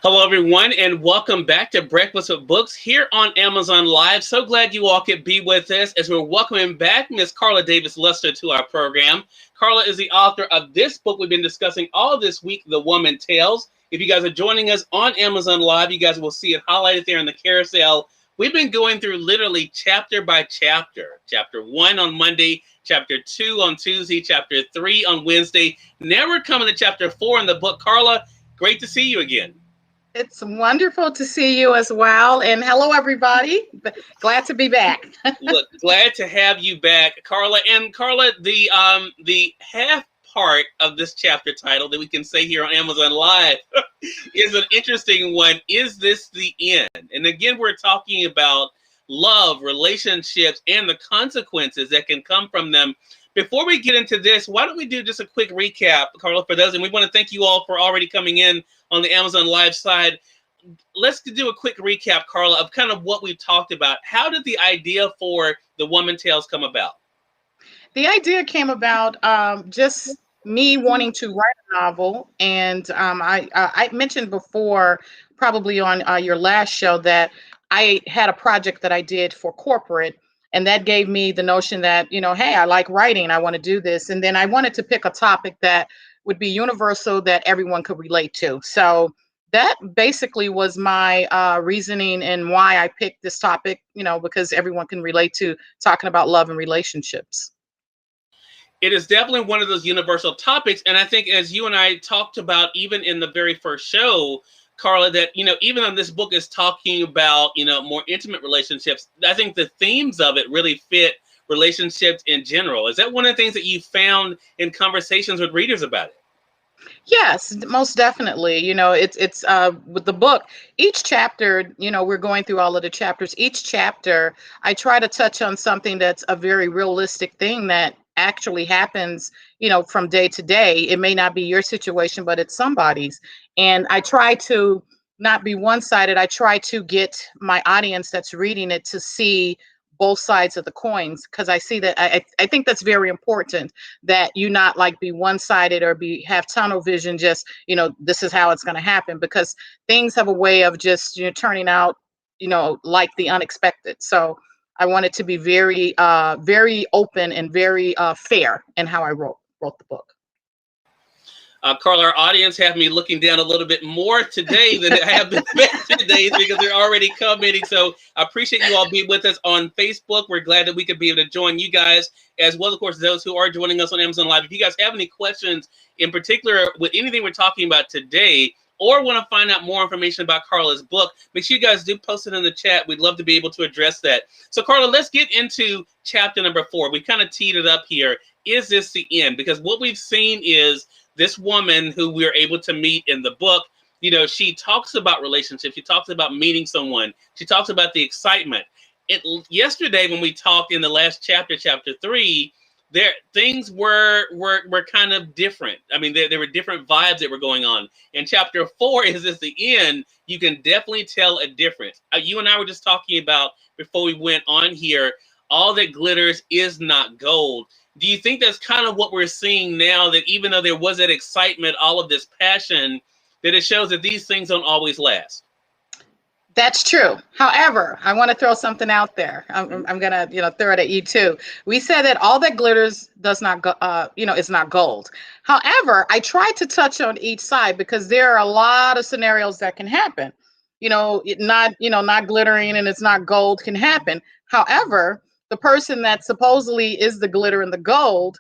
Hello, everyone, and welcome back to Breakfast with Books here on Amazon Live. So glad you all could be with us as we're welcoming back Miss Karla Davis-Luster to our program. Karla is the author of this book we've been discussing all this week, The Woman Tells. If you guys are joining us on Amazon Live, you guys will see it highlighted there in the carousel. We've been going through literally chapter by chapter. Chapter 1 on Monday, chapter 2 on Tuesday, chapter 3 on Wednesday. Now we're coming to chapter 4 in the book. Karla, great to see you again. It's wonderful to see you as well. And hello, everybody. Glad to be back. Look, glad to have you back, Karla. And Karla, the half part of this chapter title that we can say here on Amazon Live is an interesting one. Is this the end? And again, we're talking about love, relationships, and the consequences that can come from them. Before we get into this, why don't we do just a quick recap, Karla, for those, and we want to thank you all for already coming in on the Amazon Live side. Let's do a quick recap, Karla, of kind of what we've talked about. How did the idea for The Woman Tells come about? The idea came about just me wanting to write a novel. And I mentioned before, probably on your last show, that I had a project that I did for corporate. And that gave me the notion that, hey, I like writing. I want to do this. And then I wanted to pick a topic that would be universal that everyone could relate to. So that basically was my reasoning and why I picked this topic, because everyone can relate to talking about love and relationships. It is definitely one of those universal topics. And I think as you and I talked about, even in the very first show, Karla, that, even though this book is talking about, more intimate relationships, I think the themes of it really fit relationships in general. Is that one of the things that you found in conversations with readers about it? Yes, most definitely. It's with the book, each chapter, we're going through all of the chapters. Each chapter, I try to touch on something that's a very realistic thing that actually happens, from day to day. It may not be your situation, but it's somebody's. And I try to not be one-sided. I try to get my audience that's reading it to see both sides of the coins, because I see that I think that's very important, that you not like be one-sided or have tunnel vision, just this is how it's going to happen, because things have a way of just turning out like the unexpected. So I wanted to be very very open and very fair in how I wrote the book. Karla, our audience have me looking down a little bit more today than I have been days, because they're already commenting. So I appreciate you all being with us on Facebook. We're glad that we could be able to join you guys, as well, of course, those who are joining us on Amazon Live. If you guys have any questions in particular with anything we're talking about today, or want to find out more information about Karla's book, make sure you guys do post it in the chat. We'd love to be able to address that. So, Karla, let's get into chapter number 4. We kind of teed it up here. Is this the end? Because what we've seen is this woman who we're able to meet in the book, she talks about relationships. She talks about meeting someone. She talks about the excitement. Yesterday, when we talked in the last chapter, chapter 3, things were kind of different. I mean, there were different vibes that were going on. In chapter 4, is this the end? You can definitely tell a difference. You and I were just talking about, before we went on here, all that glitters is not gold. Do you think that's kind of what we're seeing now, that even though there was that excitement, all of this passion, that it shows that these things don't always last? That's true. However, I want to throw something out there. I'm going to throw it at you too. We said that all that glitters does not go, is not gold. However, I tried to touch on each side, because there are a lot of scenarios that can happen. Not glittering and it's not gold can happen. However, the person that supposedly is the glitter and the gold,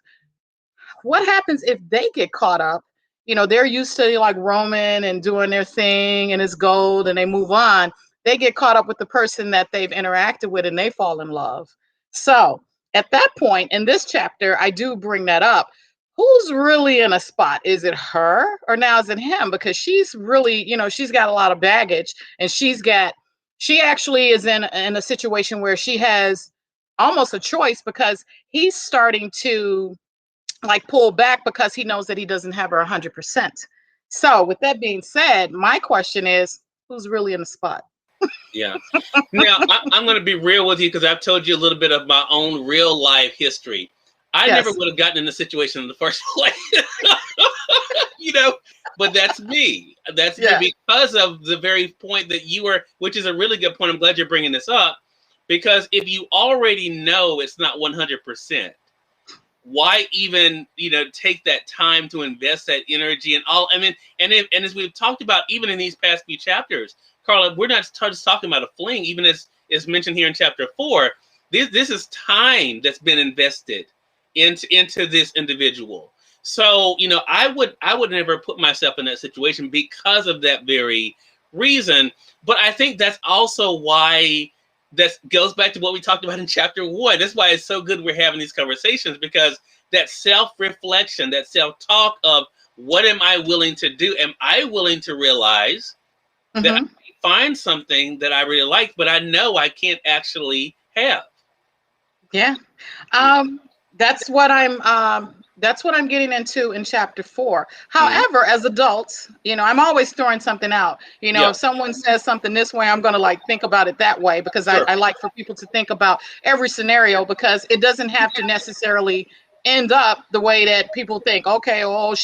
what happens if they get caught up? They're used to like roaming and doing their thing and it's gold and they move on. They get caught up with the person that they've interacted with and they fall in love. So at that point in this chapter, I do bring that up. Who's really in a spot? Is it her or now is it him? Because she's really, she's got a lot of baggage, and she actually is in a situation where she has almost a choice, because he's starting to like pull back because he knows that he doesn't have her 100%. So with that being said, my question is, who's really in the spot? Yeah. Now, I'm going to be real with you, because I've told you a little bit of my own real life history. I never Yes. would have gotten in the situation in the first place. You know, but that's me. That's me Yeah. because of the very point that you were, which is a really good point. I'm glad you're bringing this up, because if you already know it's not 100%, why even, take that time to invest that energy and all? I mean, and as we've talked about, even in these past few chapters, Karla, we're not just talking about a fling. Even as is mentioned here in chapter 4, this is time that's been invested into this individual. So, I would never put myself in that situation because of that very reason. But I think that's also why, that goes back to what we talked about in chapter 1. That's why it's so good we're having these conversations, because that self-reflection, that self-talk of, what am I willing to do? Am I willing to realize that I Hmm. can find something that I really like, but I know I can't actually have? Yeah. Yeah. Um, that's what I'm getting into in chapter 4. Mhm. However, as adults, I'm always throwing something out. Yeah. If someone says something this way, I'm going to like think about it that way, because I, Sure. I like for people to think about every scenario, because it doesn't have to necessarily end up the way that people think. Okay, oh,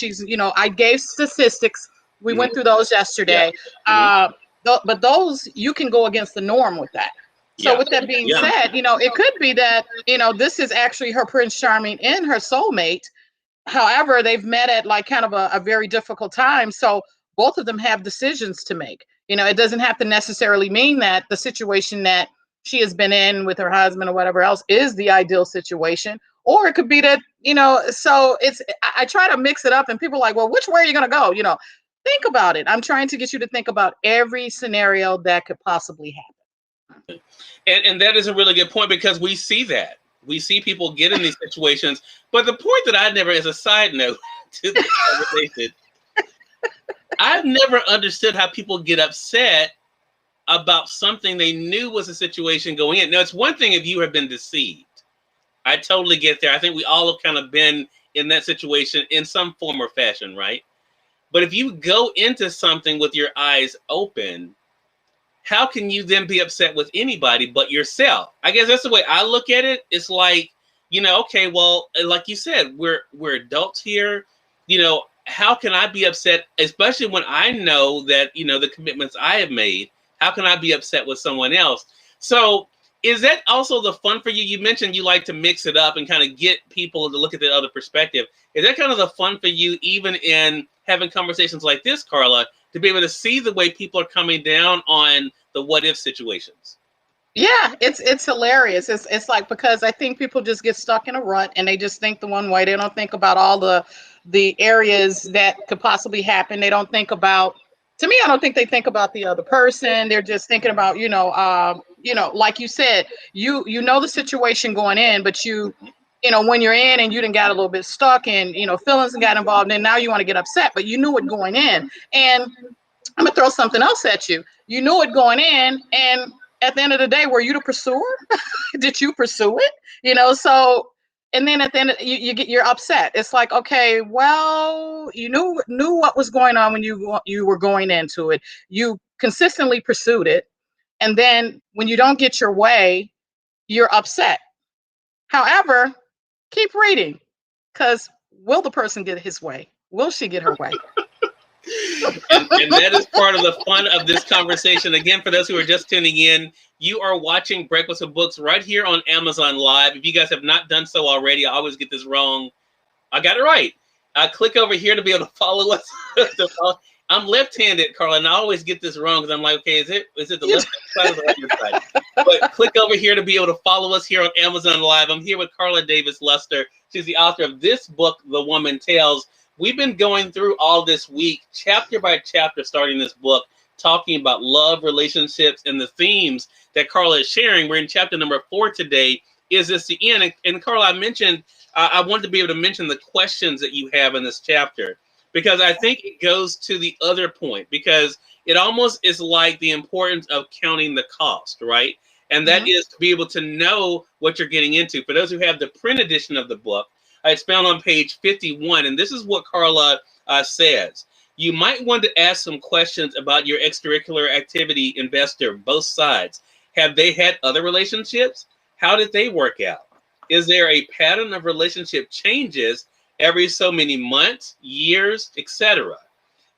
I gave statistics. We Mhm. went through those Yeah. yesterday. Mhm. Uh, but those, you can go against the norm with that. So Yeah. with that being Yeah. said, it could be that, this is actually her Prince Charming and her soulmate. However, they've met at like kind of a very difficult time. So both of them have decisions to make. It doesn't have to necessarily mean that the situation that she has been in with her husband or whatever else is the ideal situation. Or it could be that, so I try to mix it up, and people are like, well, which way are you going to go? Think about it. I'm trying to get you to think about every scenario that could possibly happen. And that is a really good point, because we see that. We see people get in these situations. But the point that I never, as a side note to this conversation, I've never understood how people get upset about something they knew was a situation going in. Now, it's one thing if you have been deceived. I totally get there. I think we all have kind of been in that situation in some form or fashion, right? But if you go into something with your eyes open, how can you then be upset with anybody but yourself? I guess that's the way I look at it. It's like, okay, well, like you said, we're adults here. How can I be upset, especially when I know that, the commitments I have made? How can I be upset with someone else? So is that also the fun for you? You mentioned you like to mix it up and kind of get people to look at the other perspective. Is that kind of the fun for you, even in having conversations like this, Karla, to be able to see the way people are coming down on the what if situations? Yeah, it's hilarious. It's like, because I think people just get stuck in a rut, and they just think the one way. They don't think about all the areas that could possibly happen. They don't think about, to me, I don't think they think about the other person. They're just thinking about, like you said, you know the situation going in, but when you're in and you didn't got a little bit stuck, and feelings got involved, and now you want to get upset, but you knew it going in. And I'm gonna throw something else at you. You knew it going in, and at the end of the day, were you the pursuer? Did you pursue it? So, and then at the end, you're upset. It's like, okay, well, you knew what was going on when you were going into it. You consistently pursued it, and then when you don't get your way, you're upset. However, keep reading, because will the person get his way? Will she get her way? And that is part of the fun of this conversation. Again, for those who are just tuning in, you are watching Breakfast with Books right here on Amazon Live. If you guys have not done so already, I always get this wrong. I got it right. Click over here to be able to follow us. I'm left-handed, Karla, and I always get this wrong, because I'm like, okay, is it the left side or the right side? But click over here to be able to follow us here on Amazon Live. I'm here with Karla Davis-Luster. She's the author of this book, The Woman Tells. We've been going through all this week, chapter by chapter, starting this book, talking about love, relationships, and the themes that Karla is sharing. We're in chapter number 4 today. Is this the end? And Karla, I mentioned, I wanted to be able to mention the questions that you have in this chapter, because I think it goes to the other point, because it almost is like the importance of counting the cost, right? And that Mhm. is to be able to know what you're getting into. For those who have the print edition of the book, it's found on page 51. And this is what Karla says. You might want to ask some questions about your extracurricular activity investor, both sides. Have they had other relationships? How did they work out? Is there a pattern of relationship changes every so many months, years, etc.?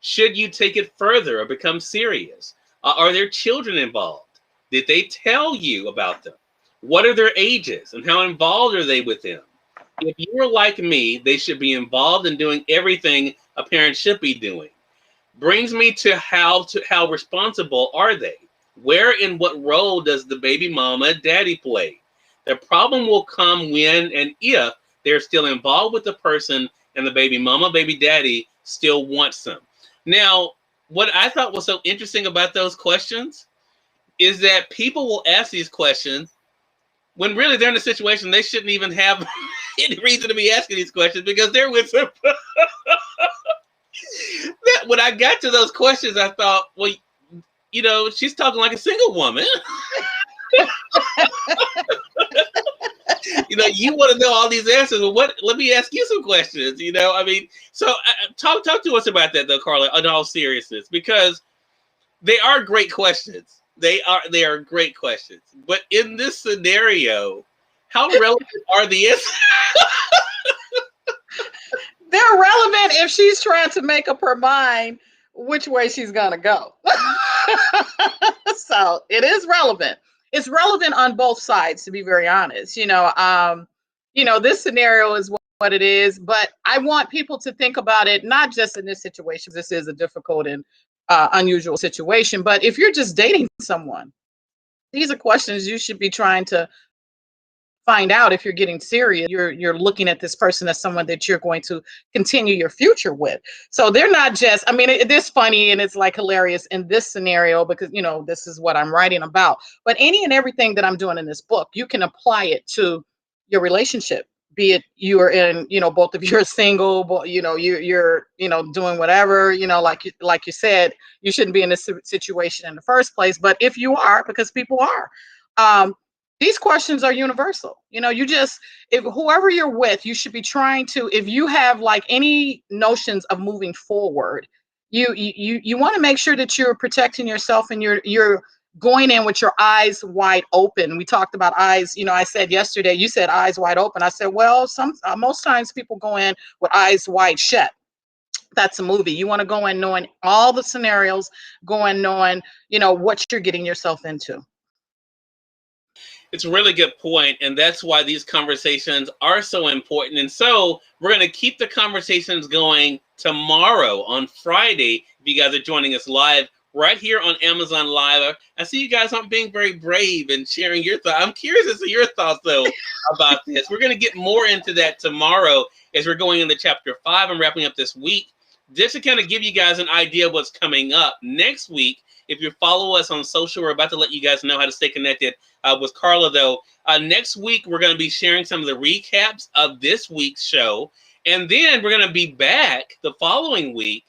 Should you take it further or become serious? Are there children involved? Did they tell you about them? What are their ages and how involved are they with them? If you're like me, they should be involved in doing everything a parent should be doing. Brings me to how responsible are they? Where and what role does the baby mama daddy play? The problem will come when and if they're still involved with the person and the baby mama, baby daddy still wants them. Now, what I thought was so interesting about those questions is that people will ask these questions when really they're in a situation they shouldn't even have any reason to be asking these questions because they're with them. When I got to those questions, I thought, well, you know, she's talking like a single woman. You know, you want to know all these answers. Well, let me ask you some questions. You know, I mean, so talk to us about that, though, Karla, in all seriousness, because they are great questions. They are great questions. But in this scenario, how relevant are the answers? They're relevant if she's trying to make up her mind which way she's gonna go. So it is relevant. It's relevant on both sides, to be very honest. This scenario is what it is, but I want people to think about it not just in this situation. This is a difficult and unusual situation, but if you're just dating someone, these are questions you should be trying to find out. If you're getting serious, you're looking at this person as someone that you're going to continue your future with. So they're not just, I mean, it is funny and it's like hilarious in this scenario because, you know, this is what I'm writing about. But any and everything that I'm doing in this book, you can apply it to your relationship. Be it you are in, you know, both of you are single, but you know, you're doing whatever, you know, like you said, you shouldn't be in this situation in the first place. But if you are, because people are, these questions are universal. You know, if whoever you're with, you should be trying to, if you have like any notions of moving forward, you want to make sure that you're protecting yourself and you're going in with your eyes wide open. We talked about eyes. You know, I said yesterday, you said eyes wide open. I said, well, most times people go in with eyes wide shut. That's a movie. You want to go in knowing all the scenarios, go in knowing, you know, what you're getting yourself into. It's a really good point, and that's why these conversations are so important. And so we're going to keep the conversations going tomorrow on Friday. If you guys are joining us live right here on Amazon Live, I see you guys aren't being very brave and sharing your thoughts. I'm curious as to your thoughts, though, about this. We're going to get more into that tomorrow as we're going into Chapter 5 and wrapping up this week. Just to kind of give you guys an idea of what's coming up next week. If you follow us on social, we're about to let you guys know how to stay connected with Karla, though. Next week, we're going to be sharing some of the recaps of this week's show. And then we're going to be back the following week,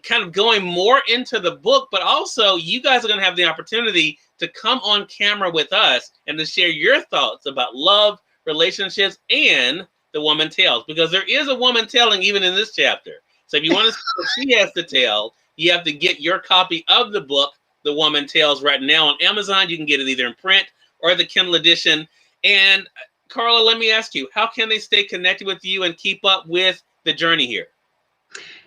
kind of going more into the book. But also, you guys are going to have the opportunity to come on camera with us and to share your thoughts about love, relationships, and the woman tells. Because there is a woman telling even in this chapter. So if you want to see what she has to tell, you have to get your copy of the book, The Woman Tells, right now on Amazon. You can get it either in print or the Kindle edition. And Karla, let me ask you, how can they stay connected with you and keep up with the journey here?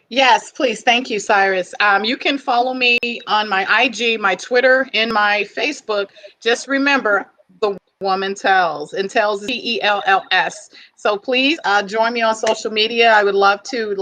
Yes, please. Thank you, Cyrus. You can follow me on my IG, my Twitter, and my Facebook. Just remember, The Woman Tells, and tells TELLS. So please join me on social media. I would love to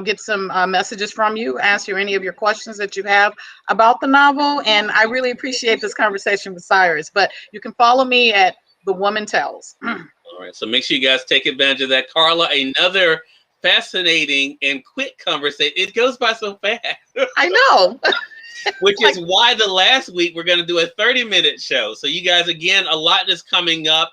get some messages from you, answer any of your questions that you have about the novel. And I really appreciate this conversation with Cyrus. But you can follow me at The Woman Tells. All right. So make sure you guys take advantage of that. Karla, another fascinating and quick conversation. It goes by so fast. I know. Which is why the last week we're going to do a 30-minute show. So you guys, again, a lot is coming up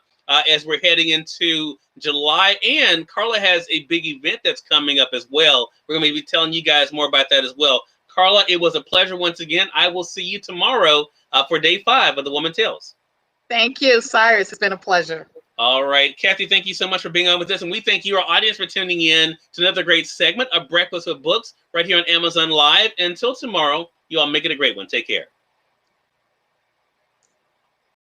as we're heading into July. And Karla has a big event that's coming up as well. We're going to be telling you guys more about that as well. Karla, it was a pleasure once again. I will see you tomorrow for day 5 of The Woman Tells. Thank you, Cyrus. It's been a pleasure. All right, Kathy, thank you so much for being on with us. And we thank you, our audience, for tuning in to another great segment of Breakfast with Books right here on Amazon Live. Until tomorrow, you all make it a great one. Take care.